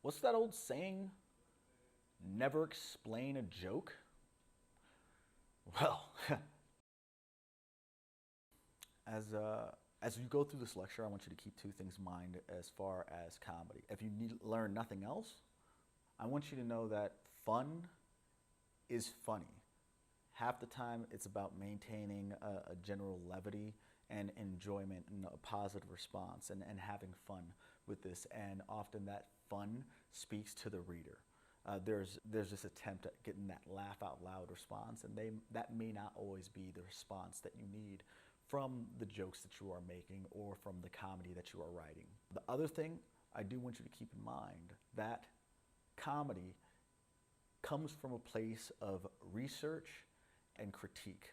What's that old saying? Never explain a joke? Well, as you go through this lecture, I want you to keep two things in mind as far as comedy. If you learn nothing else, I want you to know that fun is funny. Half the time, it's about maintaining a general levity and enjoyment and a positive response and having fun with this. And often that fun speaks to the reader. There's this attempt at getting that laugh out loud response, and that may not always be the response that you need from the jokes that you are making or from the comedy that you are writing. The other thing I do want you to keep in mind that comedy comes from a place of research and critique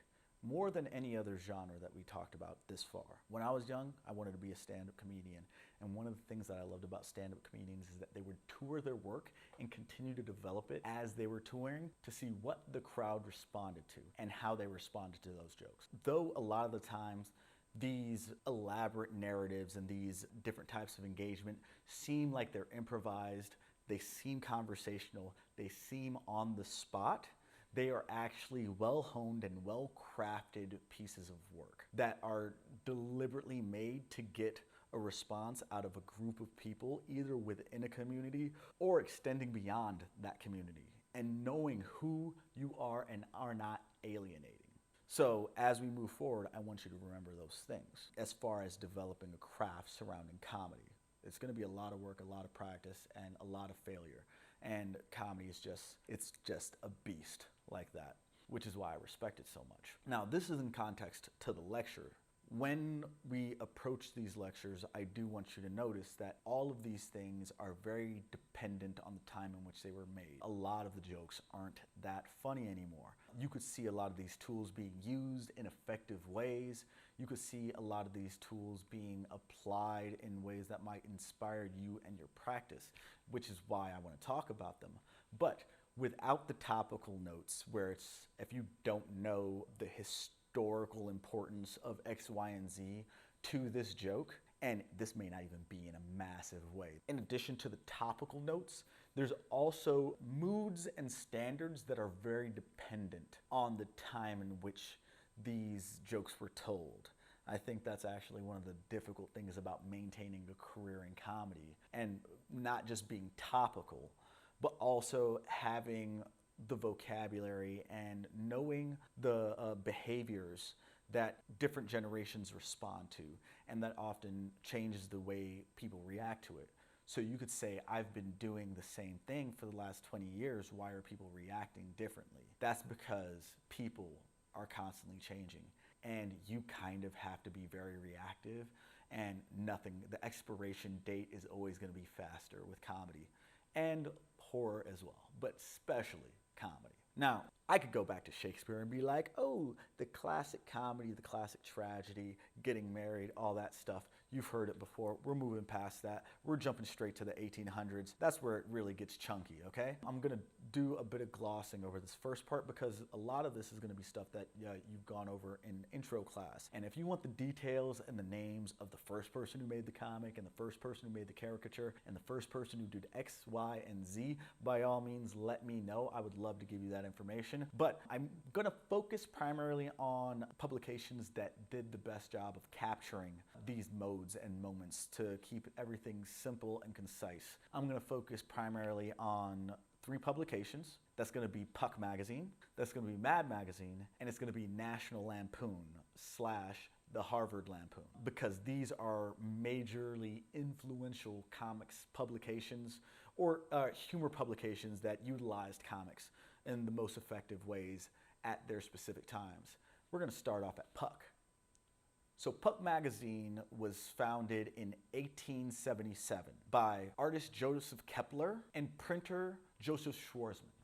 more than any other genre that we talked about this far. When I was young, I wanted to be a stand-up comedian. And one of the things that I loved about stand-up comedians is that they would tour their work and continue to develop it as they were touring to see what the crowd responded to and how they responded to those jokes. Though a lot of the times these elaborate narratives and these different types of engagement seem like they're improvised, they seem conversational, they seem on the spot, they are actually well-honed and well-crafted pieces of work that are deliberately made to get a response out of a group of people, either within a community or extending beyond that community, and knowing who you are and are not alienating. So as we move forward, I want you to remember those things as far as developing a craft surrounding comedy. It's going to be a lot of work, a lot of practice, and a lot of failure. And comedy is it's just a beast like that, which is why I respect it so much. Now, this is in context to the lecture. When we approach these lectures, I do want you to notice that all of these things are very dependent on the time in which they were made. A lot of the jokes aren't that funny anymore. You could see a lot of these tools being used in effective ways. You could see a lot of these tools being applied in ways that might inspire you and your practice, which is why I want to talk about them. But without the topical notes, where it's, if you don't know the historical importance of X, Y, and Z to this joke, and this may not even be in a massive way. In addition to the topical notes, there's also moods and standards that are very dependent on the time in which these jokes were told. I think that's actually one of the difficult things about maintaining a career in comedy, and not just being topical, but also having the vocabulary and knowing the behaviors that different generations respond to, and that often changes the way people react to it. So you could say, I've been doing the same thing for the last 20 years, why are people reacting differently? That's because people are constantly changing, and you kind of have to be very reactive, and the expiration date is always going to be faster with comedy, and horror as well, but especially comedy. Now, I could go back to Shakespeare and be like, oh, the classic comedy, the classic tragedy, getting married, all that stuff. You've heard it before. We're moving past that. We're jumping straight to the 1800s. That's where it really gets chunky, okay? I'm gonna do a bit of glossing over this first part because a lot of this is gonna be stuff that you've gone over in intro class. And if you want the details and the names of the first person who made the comic and the first person who made the caricature and the first person who did X, Y, and Z, by all means, let me know. I would love to give you that information. But I'm going to focus primarily on publications that did the best job of capturing these modes and moments to keep everything simple and concise. I'm going to focus primarily on 3 publications. That's going to be Puck Magazine, that's going to be Mad Magazine, and it's going to be National Lampoon / the Harvard Lampoon, because these are majorly influential comics publications or humor publications that utilized comics in the most effective ways at their specific times. We're going to start off at Puck. So Puck Magazine was founded in 1877 by artist Joseph Kepler and printer Joseph Schwarzman.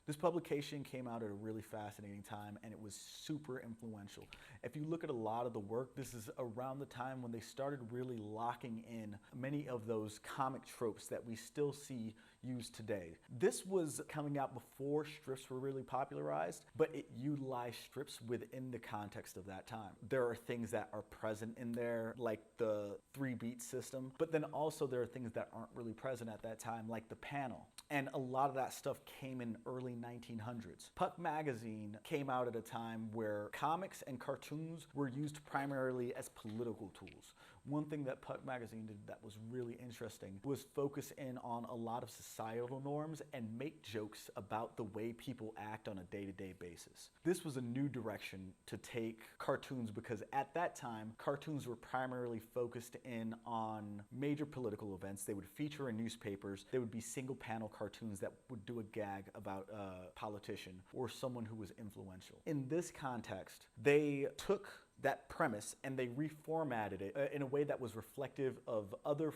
This publication came out at a really fascinating time, and it was super influential. If you look at a lot of the work, this is around the time when they started really locking in many of those comic tropes that we still see used today. This was coming out before strips were really popularized, but it utilized strips within the context of that time. There are things that are present in there, like the 3-beat system, but then also there are things that aren't really present at that time, like the panel. And a lot of that stuff came in early 1900s. Puck magazine came out at a time where comics and cartoons were used primarily as political tools. One thing that Puck magazine did that was really interesting was focus in on a lot of societal norms and make jokes about the way people act on a day-to-day basis. This was a new direction to take cartoons because at that time, cartoons were primarily focused in on major political events. They would feature in newspapers. They would be single panel cartoons that would do a gag about a politician or someone who was influential. In this context, they took that premise and they reformatted it in a way that was reflective of other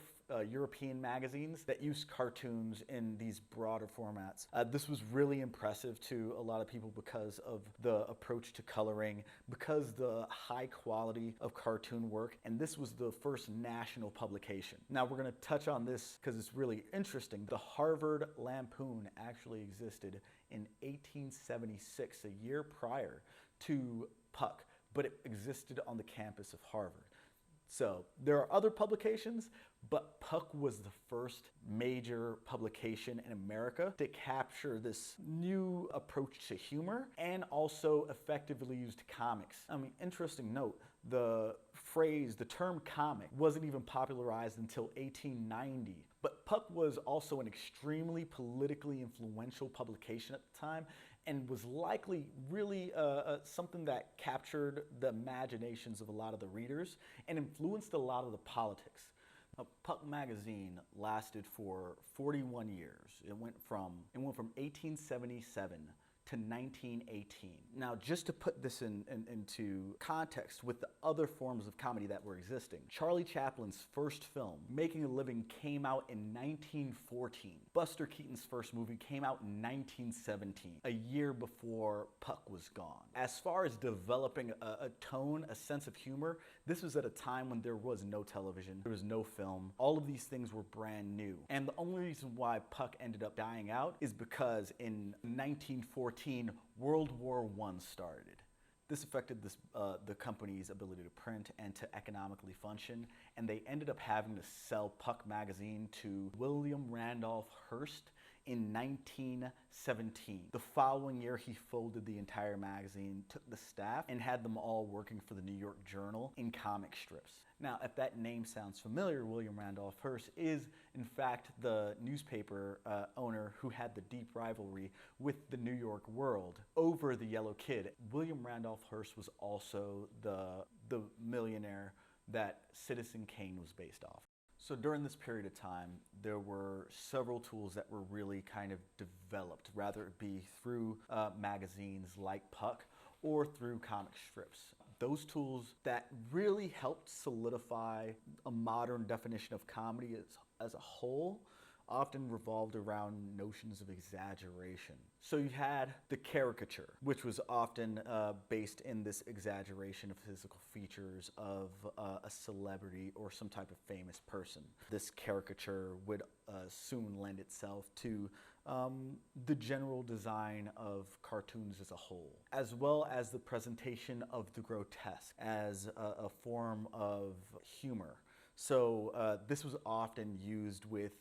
European magazines that used cartoons in these broader formats. This was really impressive to a lot of people because of the approach to coloring, because the high quality of cartoon work, and this was the first national publication. Now we're going to touch on this because it's really interesting. The Harvard Lampoon actually existed in 1876, a year prior to Puck, but it existed on the campus of Harvard. So there are other publications, but Puck was the first major publication in America to capture this new approach to humor and also effectively used comics. I mean, interesting note, the term comic wasn't even popularized until 1890. But Puck was also an extremely politically influential publication at the time and was likely really something that captured the imaginations of a lot of the readers and influenced a lot of the politics. Puck magazine lasted for 41 years. It went from 1877 to 1918. Now, just to put this into context with the other forms of comedy that were existing, Charlie Chaplin's first film, Making a Living, came out in 1914. Buster Keaton's first movie came out in 1917, a year before Puck was gone. As far as developing a tone, a sense of humor, this was at a time when there was no television, there was no film. All of these things were brand new. And the only reason why Puck ended up dying out is because in 1914, World War I started. This affected the company's ability to print and to economically function, and they ended up having to sell Puck magazine to William Randolph Hearst in 1917. The following year, he folded the entire magazine, took the staff, and had them all working for the New York Journal in comic strips. Now, if that name sounds familiar, William Randolph Hearst is, in fact, the newspaper owner who had the deep rivalry with the New York World over the Yellow Kid. William Randolph Hearst was also the millionaire that Citizen Kane was based off. So during this period of time, there were several tools that were really kind of developed, whether it be through magazines like Puck or through comic strips. Those tools that really helped solidify a modern definition of comedy as a whole often revolved around notions of exaggeration. So you had the caricature, which was often based in this exaggeration of physical features of a celebrity or some type of famous person. This caricature would soon lend itself to the general design of cartoons as a whole, as well as the presentation of the grotesque as a form of humor. So this was often used with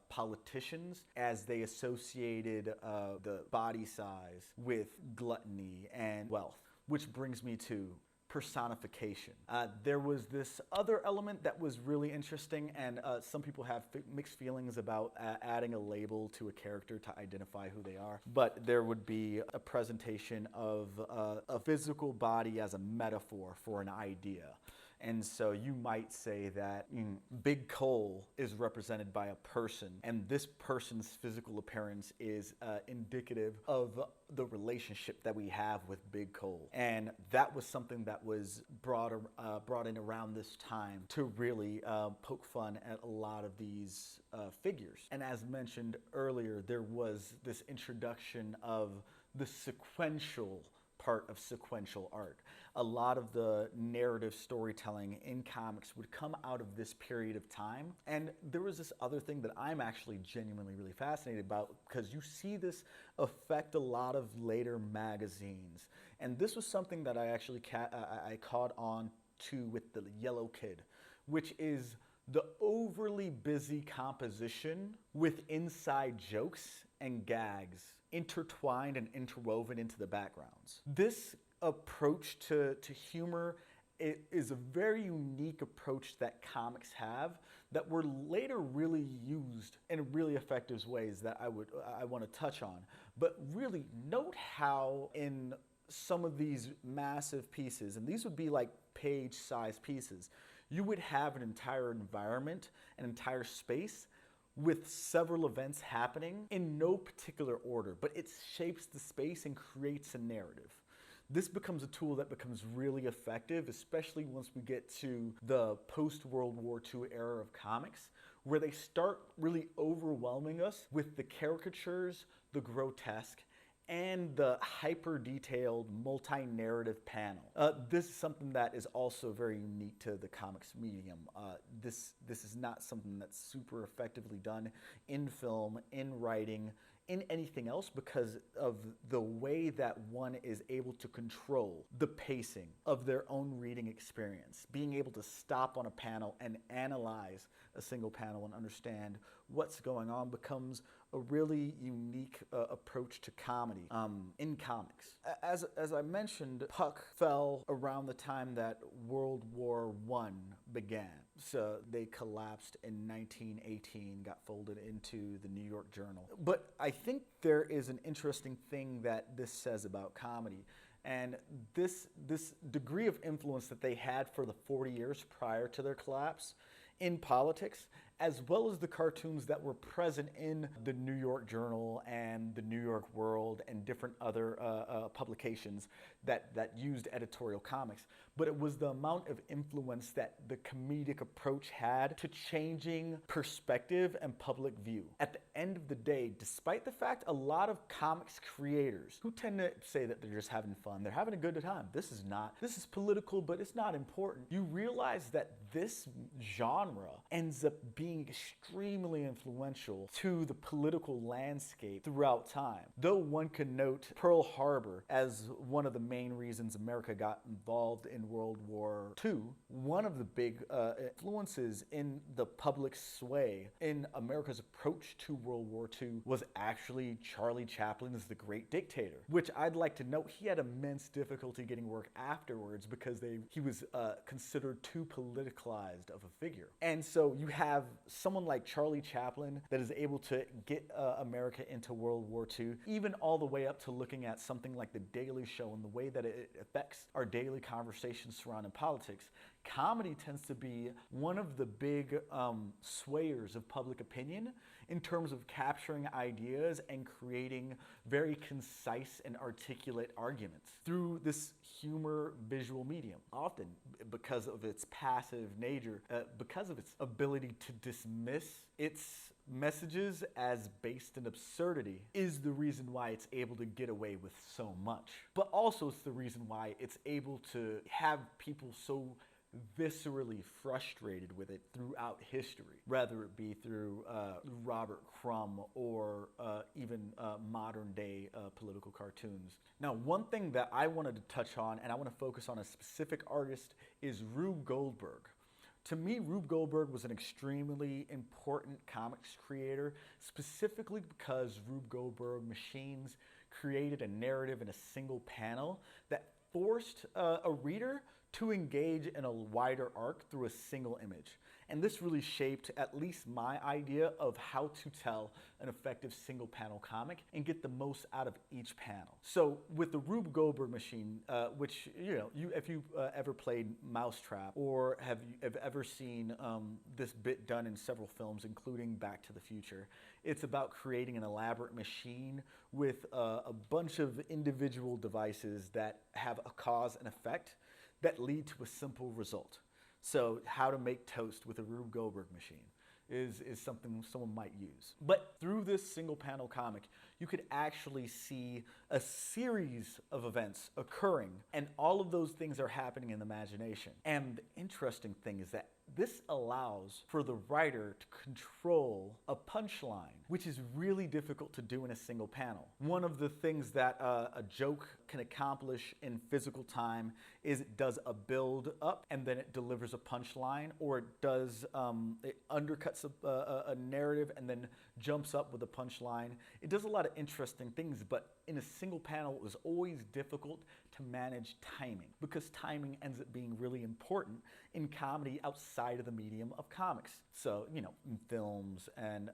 politicians as they associated the body size with gluttony and wealth, which brings me to personification. There was this other element that was really interesting, and some people have mixed feelings about adding a label to a character to identify who they are, but there would be a presentation of a physical body as a metaphor for an idea. And so you might say that Big Cole is represented by a person, and this person's physical appearance is indicative of the relationship that we have with Big Cole. And that was something that was brought in around this time to really poke fun at a lot of these figures. And as mentioned earlier, there was this introduction of the sequential part of sequential art. A lot of the narrative storytelling in comics would come out of this period of time. And there was this other thing that I'm actually genuinely really fascinated about, because you see this affect a lot of later magazines. And this was something that I actually I caught on to with the Yellow Kid, which is the overly busy composition with inside jokes and gags intertwined and interwoven into the backgrounds. This approach to humor is a very unique approach that comics have that were later really used in really effective ways that I want to touch on. But really note how in some of these massive pieces, and these would be like page-sized pieces, you would have an entire environment, an entire space with several events happening in no particular order, but it shapes the space and creates a narrative. This becomes a tool that becomes really effective, especially once we get to the post-World War II era of comics, where they start really overwhelming us with the caricatures, the grotesque, and the hyper-detailed multi-narrative panel. This is something that is also very unique to the comics medium. This is not something that's super effectively done in film, in writing, in anything else, because of the way that one is able to control the pacing of their own reading experience. Being able to stop on a panel and analyze a single panel and understand what's going on becomes a really unique approach to comedy in comics. As I mentioned, Puck fell around the time that World War I began. So they collapsed in 1918, got folded into the New York Journal. But I think there is an interesting thing that this says about comedy. And this degree of influence that they had for the 40 years prior to their collapse in politics, as well as the cartoons that were present in the New York Journal and the New York World and different other publications that used editorial comics. But it was the amount of influence that the comedic approach had to changing perspective and public view. At the end of the day, despite the fact a lot of comics creators who tend to say that they're just having fun, they're having a good time. This is political, but it's not important. You realize that this genre ends up being extremely influential to the political landscape throughout time. Though one could note Pearl Harbor as one of the main reasons America got involved in World War II, one of the big influences in the public sway in America's approach to World War II was actually Charlie Chaplin's The Great Dictator, which I'd like to note he had immense difficulty getting work afterwards because he was considered too politicalized of a figure. And so you have someone like Charlie Chaplin that is able to get America into World War II, even all the way up to looking at something like The Daily Show and the way that it affects our daily conversations surrounding politics. Comedy tends to be one of the big swayers of public opinion in terms of capturing ideas and creating very concise and articulate arguments through this humor visual medium. Often because of its passive nature, because of its ability to dismiss its messages as based in absurdity is the reason why it's able to get away with so much. But also it's the reason why it's able to have people so viscerally frustrated with it throughout history, whether it be through Robert Crumb or even modern day political cartoons. Now, one thing that I wanted to touch on, and I want to focus on a specific artist, is Rube Goldberg. To me, Rube Goldberg was an extremely important comics creator, specifically because Rube Goldberg machines created a narrative in a single panel that forced a reader to engage in a wider arc through a single image. And this really shaped at least my idea of how to tell an effective single panel comic and get the most out of each panel. So with the Rube Goldberg machine, which, if you've ever played Mousetrap or have ever seen this bit done in several films, including Back to the Future, it's about creating an elaborate machine with a bunch of individual devices that have a cause and effect that lead to a simple result. So how to make toast with a Rube Goldberg machine. is something someone might use. But through this single panel comic, you could actually see a series of events occurring, and all of those things are happening in the imagination. And the interesting thing is that this allows for the writer to control a punchline, which is really difficult to do in a single panel. One of the things that a joke can accomplish in physical time is it does a build up and then it delivers a punchline, or it does it undercuts a narrative and then jumps up with a punchline. It does a lot of interesting things, but in a single panel it was always difficult to manage timing, because timing ends up being really important in comedy outside of the medium of comics. So, you know, in films and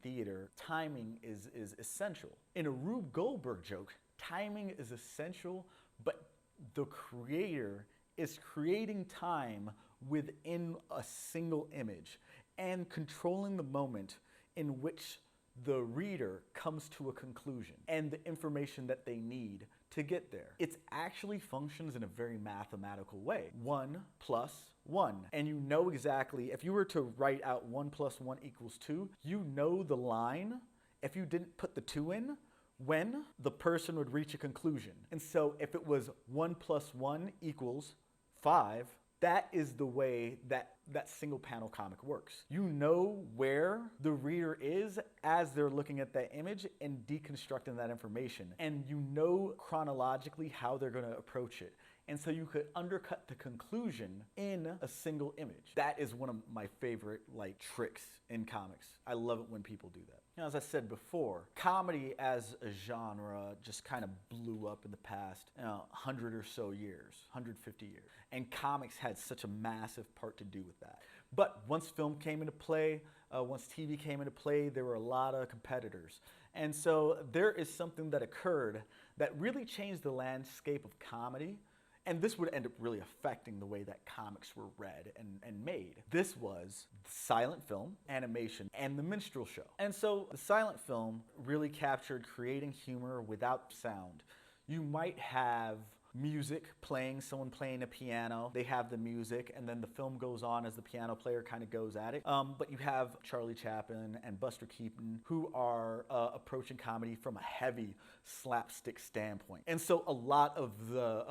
theater, timing is essential. In a Rube Goldberg joke, timing is essential, but the creator is creating time within a single image and controlling the moment in which the reader comes to a conclusion and the information that they need to get there. It actually functions in a very mathematical way. 1 plus 1. And you know exactly, if you were to write out 1 plus 1 equals 2, you know the line, if you didn't put the 2 in, when the person would reach a conclusion. And so if it was 1 plus 1 equals 5, that is the way that single panel comic works. You know where the reader is as they're looking at that image and deconstructing that information. And you know chronologically how they're going to approach it. And so you could undercut the conclusion in a single image. That is one of my favorite tricks in comics. I love it when people do that. You know, as I said before, comedy as a genre just kind of blew up in the past 100 or so years, 150 years. And comics had such a massive part to do with that. But once film came into play, once TV came into play, there were a lot of competitors. And so there is something that occurred that really changed the landscape of comedy. And this would end up really affecting the way that comics were read and made. This was silent film, animation, and the minstrel show. And so the silent film really captured creating humor without sound. You might have music playing, someone playing a piano, they have the music, and then the film goes on as the piano player kind of goes at it. But you have Charlie Chaplin and Buster Keaton who are approaching comedy from a heavy slapstick standpoint. And so a lot of the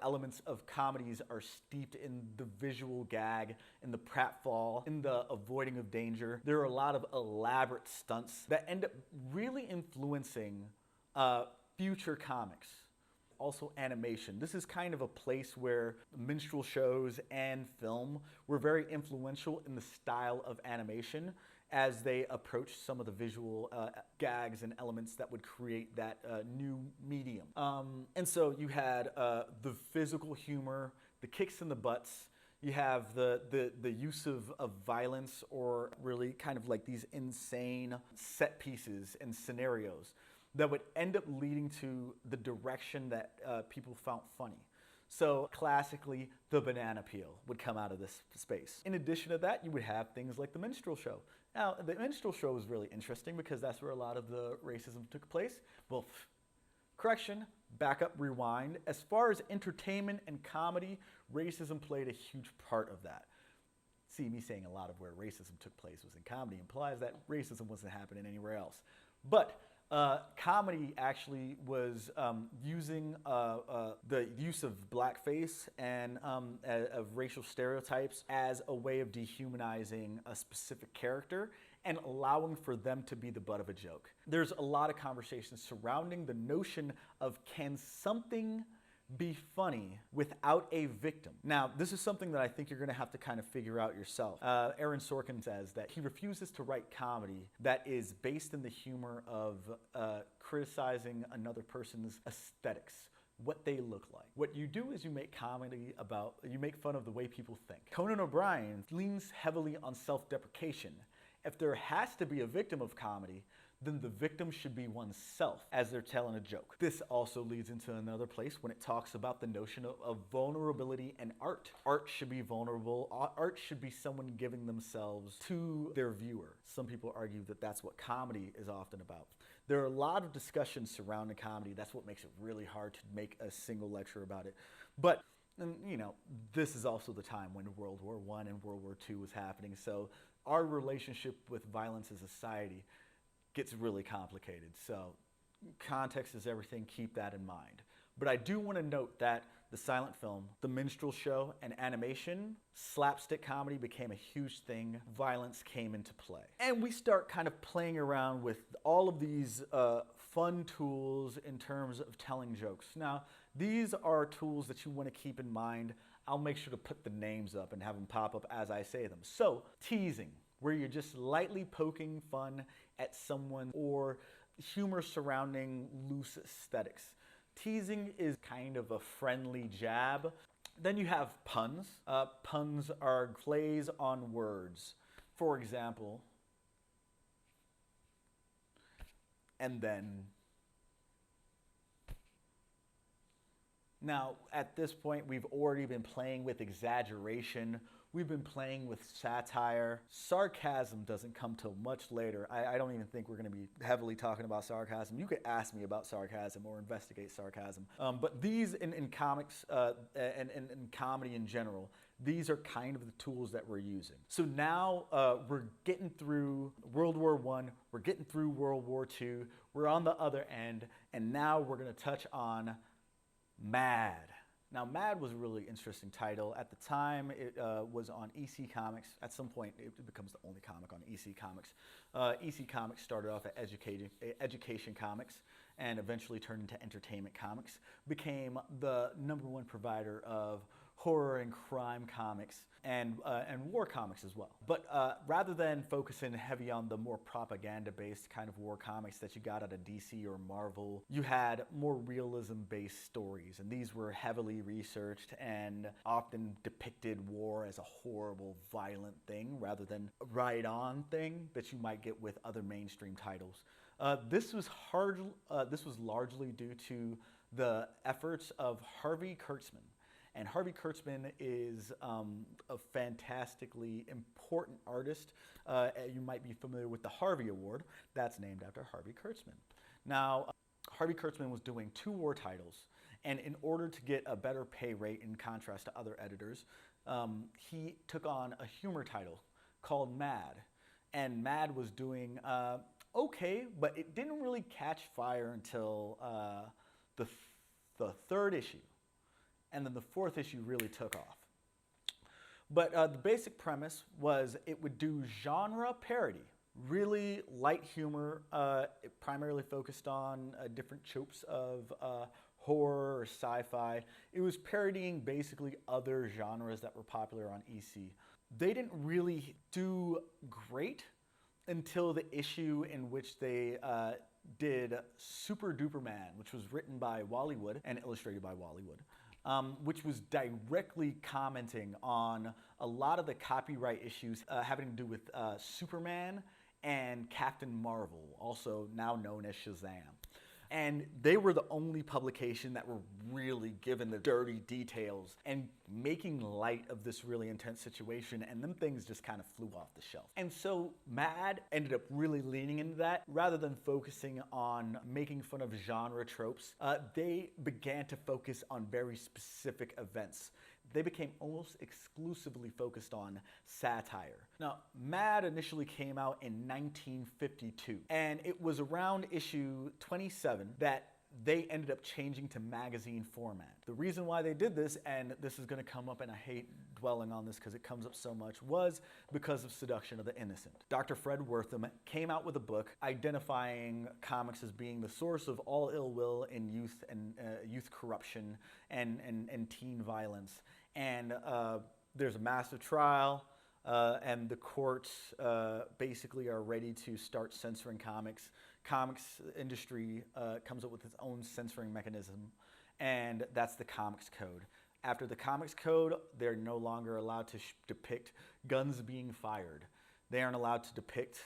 elements of comedies are steeped in the visual gag, in the pratfall, in the avoiding of danger. There are a lot of elaborate stunts that end up really influencing future comics. Also animation. This is kind of a place where minstrel shows and film were very influential in the style of animation as they approached some of the visual gags and elements that would create that new medium. And so you had the physical humor, the kicks in the butts, you have the use of violence, or really kind of like these insane set pieces and scenarios that would end up leading to the direction that people found funny. So classically, the banana peel would come out of this space. In addition to that, you would have things like the minstrel show. Now, the minstrel show was really interesting because that's where a lot of the racism took place. Well, correction, back up, rewind. As far as entertainment and comedy, racism played a huge part of that. See, me saying a lot of where racism took place was in comedy implies that racism wasn't happening anywhere else. But comedy actually was using the use of blackface and of racial stereotypes as a way of dehumanizing a specific character and allowing for them to be the butt of a joke. There's a lot of conversations surrounding the notion of, can something be funny without a victim? Now, this is something that I think you're going to have to kind of figure out yourself. Aaron Sorkin says that he refuses to write comedy that is based in the humor of criticizing another person's aesthetics, what they look like. What you do is you make comedy about, you make fun of the way people think. Conan O'Brien leans heavily on self-deprecation. If there has to be a victim of comedy, then the victim should be oneself as they're telling a joke. This also leads into another place when it talks about the notion of vulnerability and art. Art should be vulnerable. Art should be someone giving themselves to their viewer. Some people argue that that's what comedy is often about. There are a lot of discussions surrounding comedy. That's what makes it really hard to make a single lecture about it. But And, this is also the time when World War I and World War II was happening. So our relationship with violence as a society gets really complicated. So context is everything. Keep that in mind. But I do want to note that the silent film, the minstrel show, and animation, slapstick comedy became a huge thing. Violence came into play. And we start kind of playing around with all of these fun tools in terms of telling jokes. Now, these are tools that you want to keep in mind. I'll make sure to put the names up and have them pop up as I say them. So, teasing, where you're just lightly poking fun at someone, or humor surrounding loose aesthetics. Teasing is kind of a friendly jab. Then you have puns. Puns are plays on words. For example, and then. Now, at this point, we've already been playing with exaggeration. We've been playing with satire. Sarcasm doesn't come till much later. I don't even think we're going to be heavily talking about sarcasm. You could ask me about sarcasm or investigate sarcasm. But these in comics and in comedy in general, these are kind of the tools that we're using. So now we're getting through World War I, we're getting through World War II, we're on the other end, and now we're going to touch on Mad. Now, Mad was a really interesting title. At the time, it was on EC Comics. At some point, it becomes the only comic on EC Comics. EC Comics started off at Education Comics and eventually turned into Entertainment Comics, became the #1 provider of horror and crime comics and war comics as well. But rather than focusing heavy on the more propaganda-based kind of war comics that you got out of DC or Marvel, you had more realism-based stories, and these were heavily researched and often depicted war as a horrible, violent thing rather than a ride-on thing that you might get with other mainstream titles. This was largely due to the efforts of Harvey Kurtzman. And Harvey Kurtzman is a fantastically important artist. You might be familiar with the Harvey Award. That's named after Harvey Kurtzman. Now, Harvey Kurtzman was doing 2 war titles, and in order to get a better pay rate in contrast to other editors, he took on a humor title called Mad. And Mad was doing okay, but it didn't really catch fire until the 3rd issue. And then the 4th issue really took off. But the basic premise was it would do genre parody, really light humor. It primarily focused on different tropes of horror or sci-fi. It was parodying basically other genres that were popular on EC. They didn't really do great until the issue in which they did Super Duper Man, which was written by Wally Wood and illustrated by Wally Wood. Which was directly commenting on a lot of the copyright issues having to do with Superman and Captain Marvel, also now known as Shazam. And they were the only publication that were really given the dirty details and making light of this really intense situation, and them things just kind of flew off the shelf. And so Mad ended up really leaning into that. Rather than focusing on making fun of genre tropes, they began to focus on very specific events. They became almost exclusively focused on satire. Now, Mad initially came out in 1952, and it was around issue 27 that they ended up changing to magazine format. The reason why they did this, and this is going to come up, and I hate dwelling on this because it comes up so much, was because of Seduction of the Innocent. Dr. Fred Wortham came out with a book identifying comics as being the source of all ill will in youth and youth corruption and teen violence. And there's a massive trial, and the courts basically are ready to start censoring comics. Comics industry comes up with its own censoring mechanism, and that's the Comics Code. After the Comics Code, they're no longer allowed to depict guns being fired. They aren't allowed to depict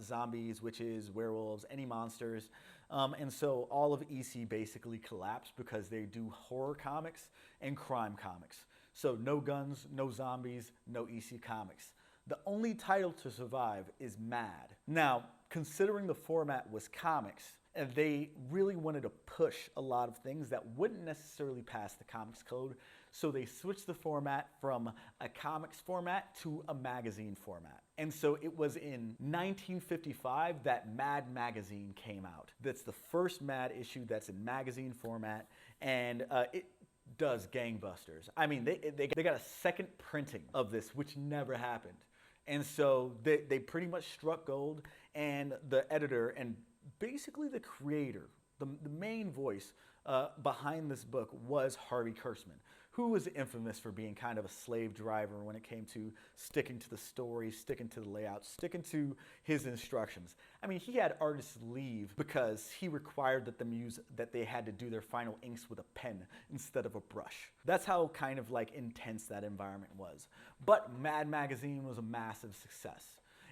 zombies, witches, werewolves, any monsters. And so all of EC basically collapsed because they do horror comics and crime comics. So no guns, no zombies, no EC comics. The only title to survive is Mad. Now, considering the format was comics, they really wanted to push a lot of things that wouldn't necessarily pass the Comics Code. So they switched the format from a comics format to a magazine format. And so it was in 1955 that Mad Magazine came out. That's the first Mad issue that's in magazine format, and it does gangbusters. I mean, they got a second printing of this, which never happened. And so they pretty much struck gold, and the editor and basically the creator, the main voice behind this book was Harvey Kurtzman, who was infamous for being kind of a slave driver when it came to sticking to the story, sticking to the layout, sticking to his instructions. I mean, he had artists leave because he required that they had to do their final inks with a pen instead of a brush. That's how kind of like intense that environment was. But Mad Magazine was a massive success.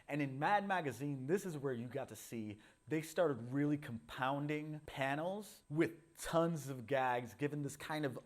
And in Mad Magazine, this is where you got to see they started really compounding panels with tons of gags, given this kind of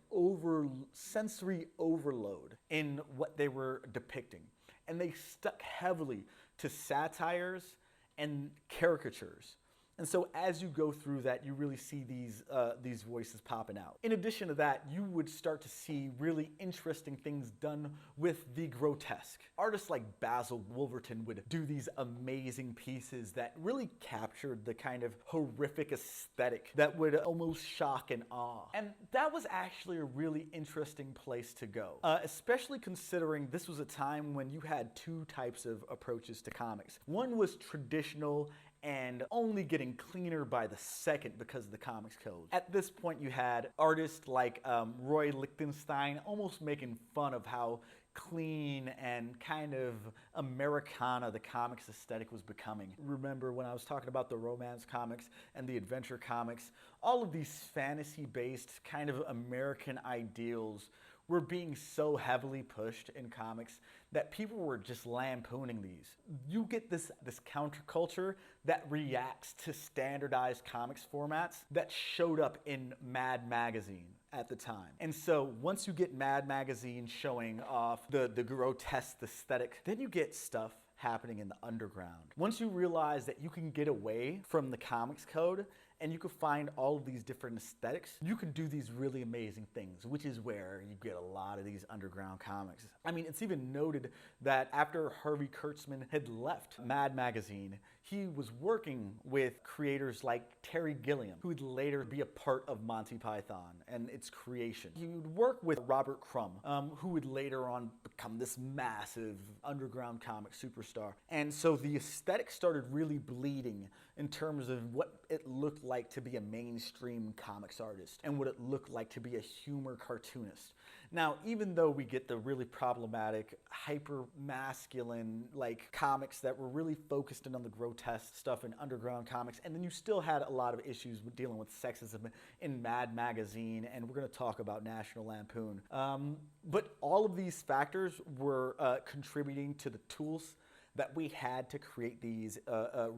sensory overload in what they were depicting. And they stuck heavily to satires and caricatures. And so as you go through that, you really see these voices popping out. In addition to that, you would start to see really interesting things done with the grotesque. Artists like Basil Wolverton would do these amazing pieces that really captured the kind of horrific aesthetic that would almost shock and awe. And that was actually a really interesting place to go, especially considering this was a time when you had two types of approaches to comics. One was traditional and only getting cleaner by the second because of the Comics Code. At this point, you had artists like Roy Lichtenstein almost making fun of how clean and kind of Americana the comics aesthetic was becoming. Remember when I was talking about the romance comics and the adventure comics, all of these fantasy-based kind of American ideals were being so heavily pushed in comics that people were just lampooning these. You get this counterculture that reacts to standardized comics formats that showed up in Mad Magazine at the time. And so once you get Mad Magazine showing off the grotesque aesthetic, then you get stuff happening in the underground. Once you realize that you can get away from the Comics Code and you can find all of these different aesthetics, you can do these really amazing things, which is where you get a lot of these underground comics. I mean, it's even noted that after Harvey Kurtzman had left Mad Magazine, he was working with creators like Terry Gilliam, who would later be a part of Monty Python and its creation. He would work with Robert Crumb, who would later on become this massive underground comic superstar. And so the aesthetic started really bleeding in terms of what it looked like to be a mainstream comics artist and what it looked like to be a humor cartoonist. Now, even though we get the really problematic, hyper-masculine like comics that were really focused in on the grotesque stuff in underground comics, and then you still had a lot of issues with dealing with sexism in Mad Magazine, and we're going to talk about National Lampoon. But all of these factors were contributing to the tools that we had to create these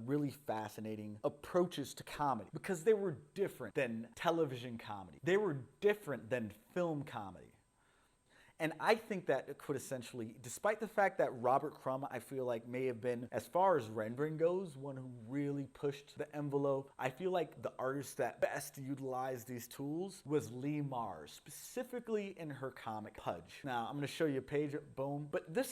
really fascinating approaches to comedy, because they were different than television comedy. They were different than film comedy. And I think that it could essentially, despite the fact that Robert Crumb, I feel like, may have been, as far as rendering goes, one who really pushed the envelope, I feel like the artist that best utilized these tools was Lee Mars, specifically in her comic Pudge. Now, I'm going to show you a page, boom. But the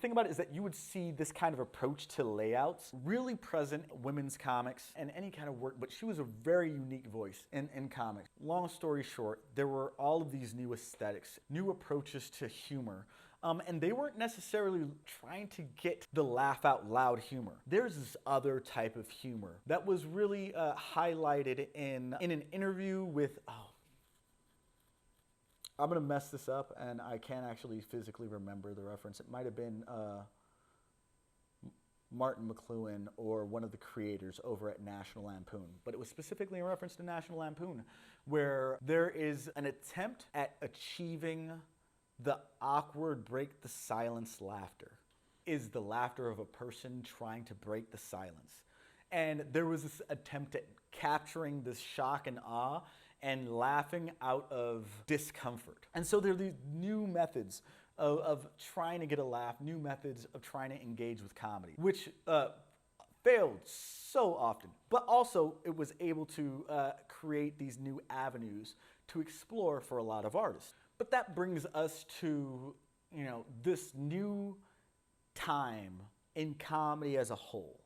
thing about it is that you would see this kind of approach to layouts really present in women's comics and any kind of work, but she was a very unique voice in comics. Long story short, there were all of these new aesthetics, new approaches to humor, and they weren't necessarily trying to get the laugh out loud humor. There's this other type of humor that was really highlighted in an interview with, I'm gonna mess this up and I can't actually physically remember the reference. It might have been Martin McLuhan or one of the creators over at National Lampoon, but it was specifically in reference to National Lampoon, where there is an attempt at achieving the awkward break the silence laughter. Is the laughter of a person trying to break the silence. And there was this attempt at capturing this shock and awe and laughing out of discomfort. And so there are these new methods of trying to get a laugh, new methods of trying to engage with comedy, which failed so often. But also it was able to create these new avenues to explore for a lot of artists. But that brings us to, this new time in comedy as a whole.